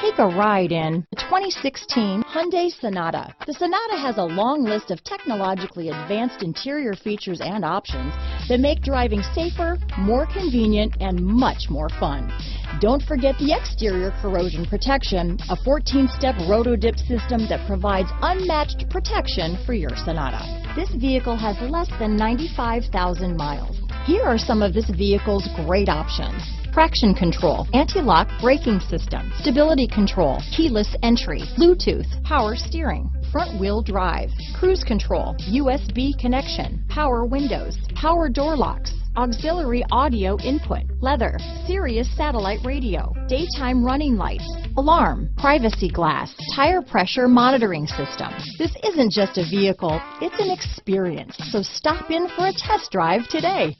Take a ride in the 2016 Hyundai Sonata. The Sonata has a long list of technologically advanced interior features and options that make driving safer, more convenient, and much more fun. Don't forget the exterior corrosion protection, a 14-step roto-dip system that provides unmatched protection for your Sonata. This vehicle has less than 95,000 miles. Here are some of this vehicle's great options: traction control, anti-lock braking system, stability control, keyless entry, Bluetooth, power steering, front wheel drive, cruise control, USB connection, power windows, power door locks, auxiliary audio input, leather, Sirius satellite radio, daytime running lights, alarm, privacy glass, tire pressure monitoring system. This isn't just a vehicle, it's an experience. So stop in for a test drive today.